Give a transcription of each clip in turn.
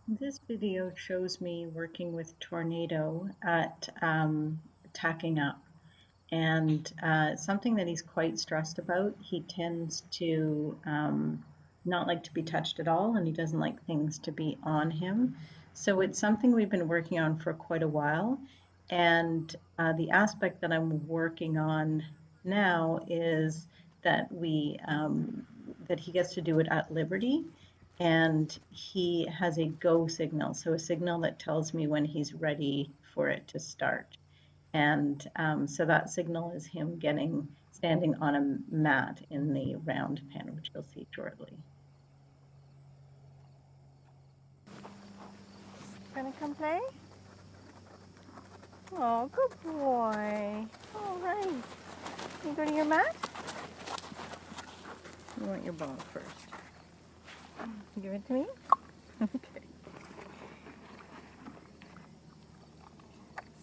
This video shows me working with Tornado at tacking up, and something that he's quite stressed about. He tends to not like to be touched at all, and he doesn't like things to be on him. So it's something we've been working on for quite a while, and the aspect that I'm working on now is that that he gets to do it at liberty, and he has a go signal, so a signal that tells me when he's ready for it to start. And so that signal is him standing on a mat in the round pen, which you'll see shortly. Gonna come play? Oh, good boy. All right. You go to your mat? You want your ball first. Give it to me? Okay.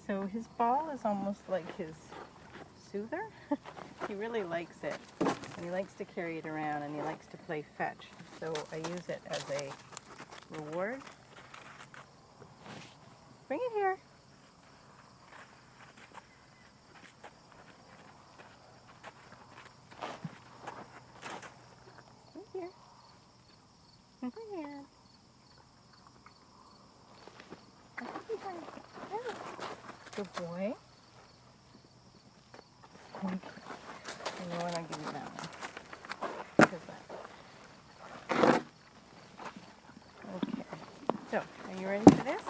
So his ball is almost like his soother. He really likes it. And he likes to carry it around and he likes to play fetch. So I use it as a reward. Bring it here. Right here. Right here. I think he's going to... Good boy. You know what? I'll give you that one. Because that. Okay. So, are you ready for this?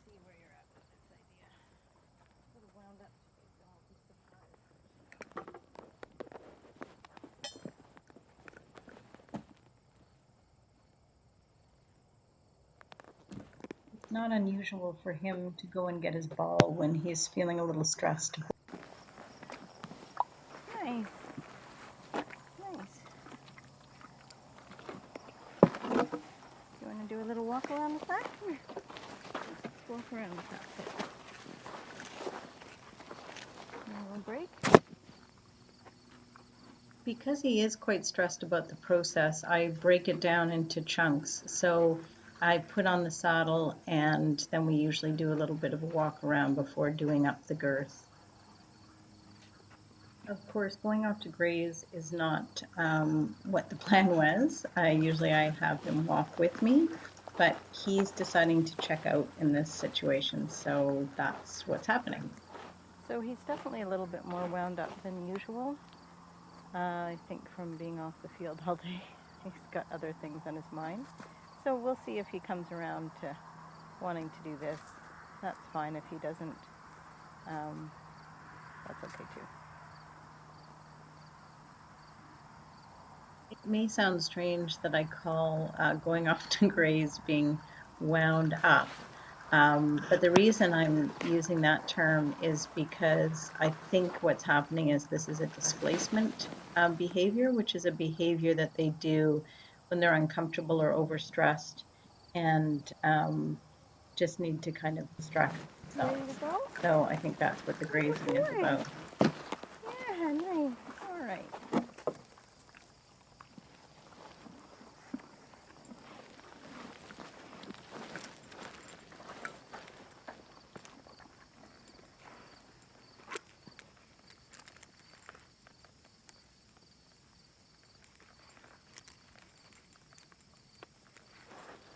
See where you're at with this idea. A little wound up today, so I'll be surprised. It's not unusual for him to go and get his ball when he's feeling a little stressed. Nice. Nice. You want to do a little walk around the flat? Come here. Let's walk around the flat. A little break. Because he is quite stressed about the process, I break it down into chunks. So I put on the saddle, and then we usually do a little bit of a walk around before doing up the girth. Of course, going off to graze is not what the plan was. Usually I have him walk with me, but he's deciding to check out in this situation, so that's what's happening. So he's definitely a little bit more wound up than usual. I think from being off the field all day, he's got other things on his mind. So we'll see if he comes around to wanting to do this. That's fine. If he doesn't, that's okay too. It may sound strange that I call going off to graze being wound up, but the reason I'm using that term is because I think what's happening is this is a displacement behavior, which is a behavior that they do when they're uncomfortable or overstressed and just need to kind of distract Ready themselves. to go? So I think that's what the grazing is about. Yeah, nice. All right.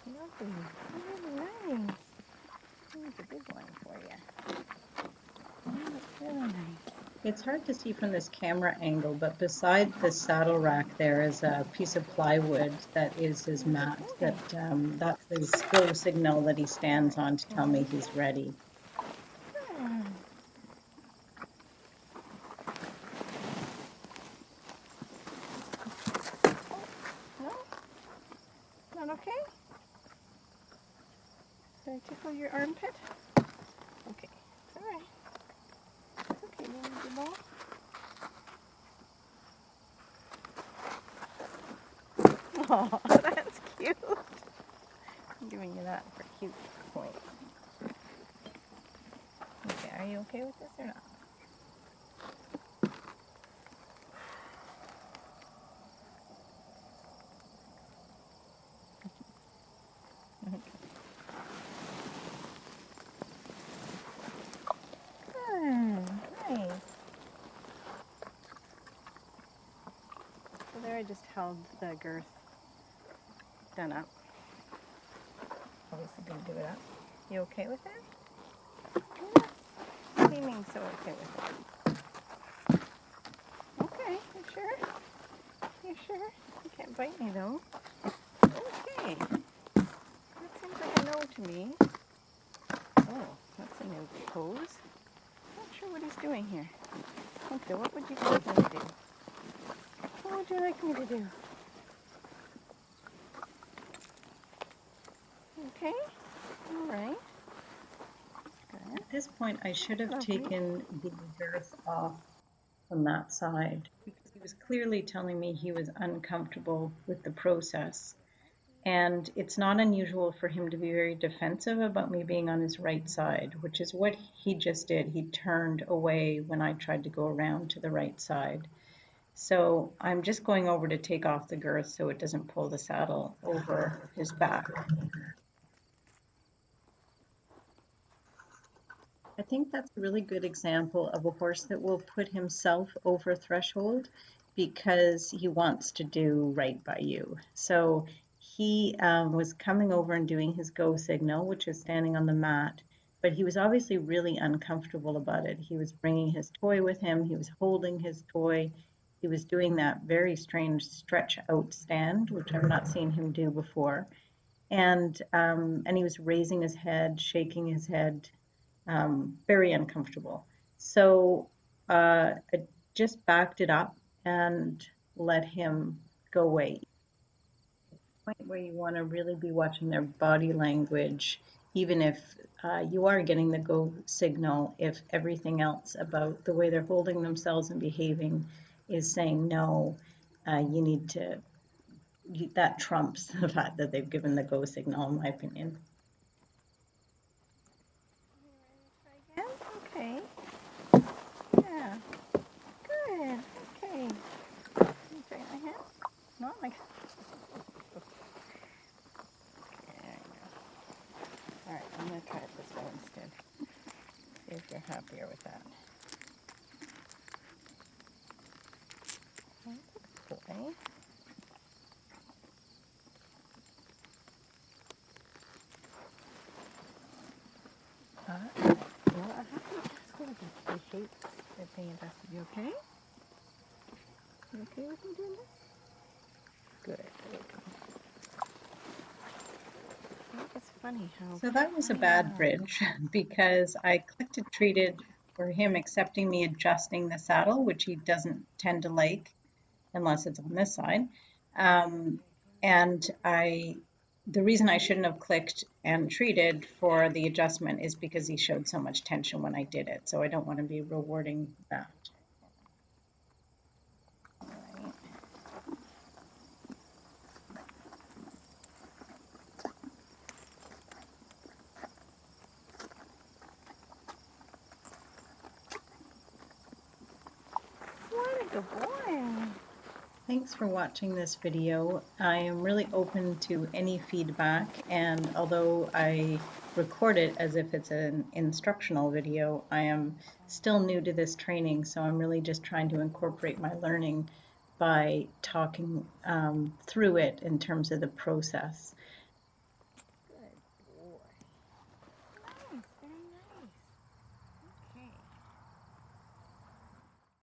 Lovely. Very nice. That's a big one for you. That's really nice. It's hard to see from this camera angle, but beside the saddle rack there is a piece of plywood that is his mat. That's his go signal that he stands on to tell me he's ready. No? Not okay? Did I tickle your armpit? Okay. It's all right. It's okay. You want the ball? Oh, that's cute. I'm giving you that for cute points. Okay, are you okay with this or not? I just held the girth done up. Obviously didn't do it up. You okay with it? You're not seeming so okay with it. Okay, you sure? You sure? You can't bite me though. Okay. That seems like a no to me. Oh, that's a new pose. Not sure what he's doing here. Okay, what would you like me to do? What would you like me to do? Okay, all right. Good. At this point, I should have Lovely. taken the girth off from that side because he was clearly telling me he was uncomfortable with the process. And it's not unusual for him to be very defensive about me being on his right side, which is what he just did. He turned away when I tried to go around to the right side. So I'm just going over to take off the girth so it doesn't pull the saddle over his back. I think that's a really good example of a horse that will put himself over threshold because he wants to do right by you. So he was coming over and doing his go signal, which is standing on the mat, but he was obviously really uncomfortable about it. He was bringing his toy with him, he was holding his toy, he was doing that very strange stretch out stand, which I've not seen him do before. And he was raising his head, shaking his head, very uncomfortable. So I just backed it up and let him go away. Point where you want to really be watching their body language, even if you are getting the go signal, if everything else about the way they're holding themselves and behaving is saying no, you need to, that trumps the fact that they've given the go signal, in my opinion. Again? Okay. Yeah. Good. Okay. Can you try my hand? Not like. Okay, there you go. All right, I'm gonna try it this way instead. See if you're happier with that. Boy. Well, I have to adjust it a bit. The shapes are being adjusted. You okay? You okay with me doing this? Good. I think it's funny how. So that was a bad bridge because I clicked and treated for him accepting me adjusting the saddle, which he doesn't tend to like unless it's on this side. And the reason I shouldn't have clicked and treated for the adjustment is because he showed so much tension when I did it. So I don't want to be rewarding that. What a good boy. Thanks for watching this video. I am really open to any feedback, and although I record it as if it's an instructional video, I am still new to this training, so I'm really just trying to incorporate my learning by talking through it in terms of the process.